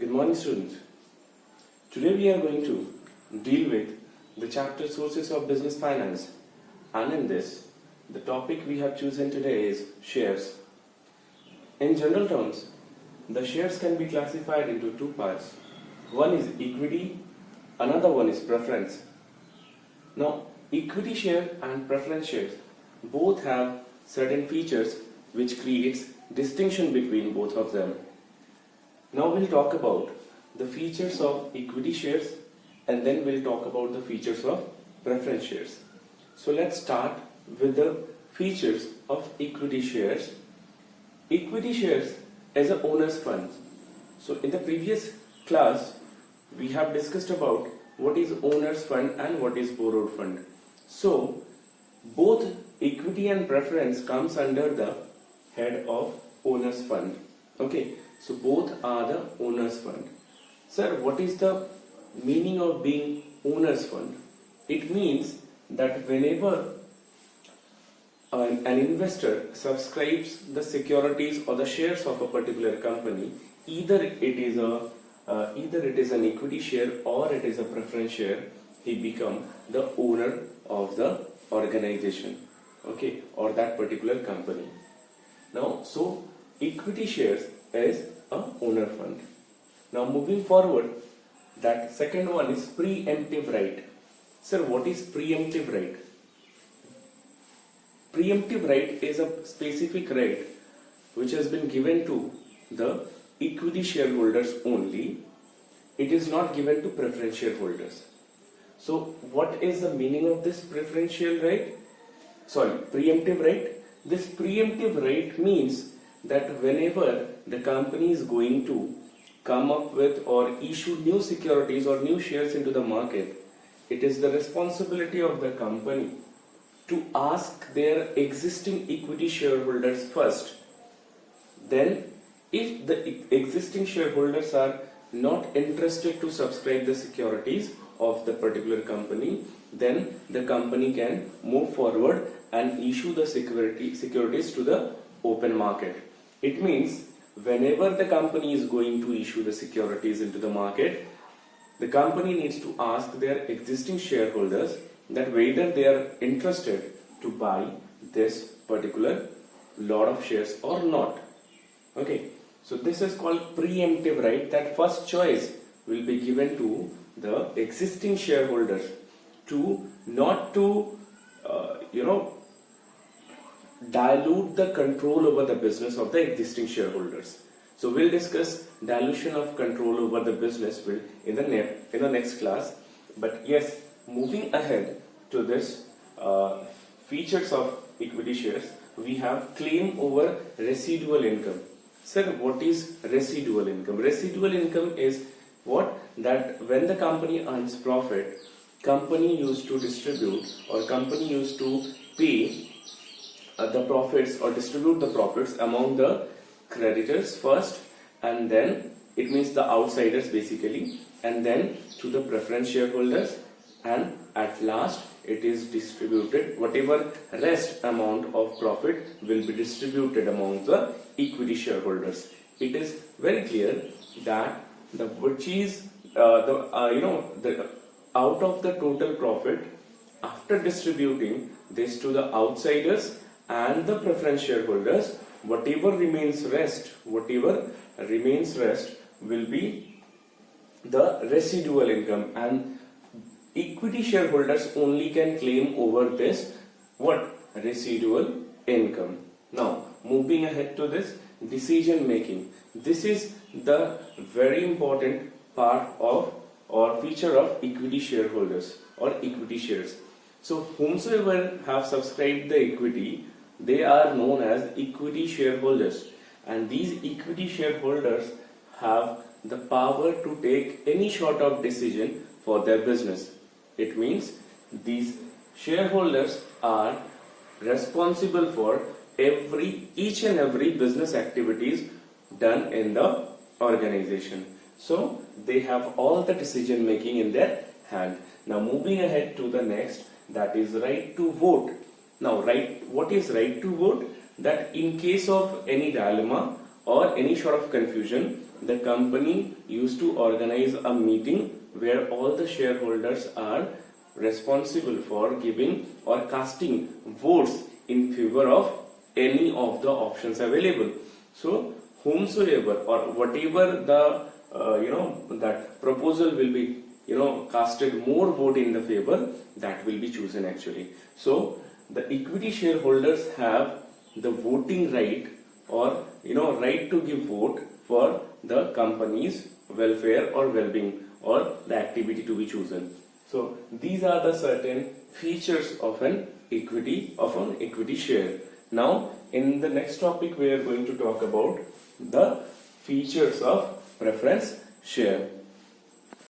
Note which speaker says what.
Speaker 1: Good morning, students. Today we are going to deal with the chapter Sources of Business Finance, and in this, the topic we have chosen today is shares. In general terms, the shares can be classified into two parts. One is equity, another one is preference. Now, equity share and preference shares both have certain features which creates distinction between both of them. Now we'll talk about the features of equity shares and then we'll talk about the features of preference shares. So let's start with the features of equity shares. Equity shares as a owner's fund. So in the previous class we have discussed about what is owner's fund and what is borrowed fund. So both equity and preference comes under the head of owner's fund. Okay, so both are the owner's fund. Sir, what is the meaning of being owner's fund? It means that whenever an investor subscribes the securities or the shares of a particular company, either it is an equity share or it is a preference share, he become the owner of the organization, okay, or that particular company. Now, so equity shares is a owner fund. Now moving forward, that second one is preemptive right. Sir, what is preemptive right? Preemptive right is a specific right which has been given to the equity shareholders only. It is not given to preference shareholders. So what is the meaning of this preemptive right? This preemptive right means that whenever the company is going to come up with or issue new securities or new shares into the market, it is the responsibility of the company to ask their existing equity shareholders first. Then, if the existing shareholders are not interested to subscribe the securities of the particular company, then the company can move forward and issue the securities to the open market. It means whenever the company is going to issue the securities into the market, the company needs to ask their existing shareholders that whether they are interested to buy this particular lot of shares or not. Okay, so this is called preemptive right, that first choice will be given to the existing shareholders to not to dilute the control over the business of the existing shareholders. So we'll discuss dilution of control over the business in the next class. But yes, moving ahead to this features of equity shares, we have claim over residual income. Sir, what is residual income? Residual income is what? That when the company earns profit, company used to distribute or company used to pay the profits or distribute the profits among the creditors first, and then it means the outsiders basically, and then to the preference shareholders, and at last it is distributed, whatever rest amount of profit will be distributed among the equity shareholders. It is very clear that out of the total profit, after distributing this to the outsiders and the preference shareholders, whatever remains rest will be the residual income, and equity shareholders only can claim over this residual income. Now moving ahead to this decision making, this is the very important part of or feature of equity shareholders or equity shares. So whomsoever have subscribed the equity, they are known as equity shareholders, and these equity shareholders have the power to take any sort of decision for their business. It means these shareholders are responsible for each and every business activities done in the organization. So they have all the decision making in their hand. Now moving ahead to the next, that is right to vote. Now, what is right to vote? That in case of any dilemma or any sort of confusion, the company used to organize a meeting where all the shareholders are responsible for giving or casting votes in favor of any of the options available. So whomsoever or whatever the that proposal will be casted more vote in the favor, that will be chosen actually. So the equity shareholders have the voting right or right to give vote for the company's welfare or well-being or the activity to be chosen. So these are the certain features of an equity share. Now in the next topic we are going to talk about the features of preference share.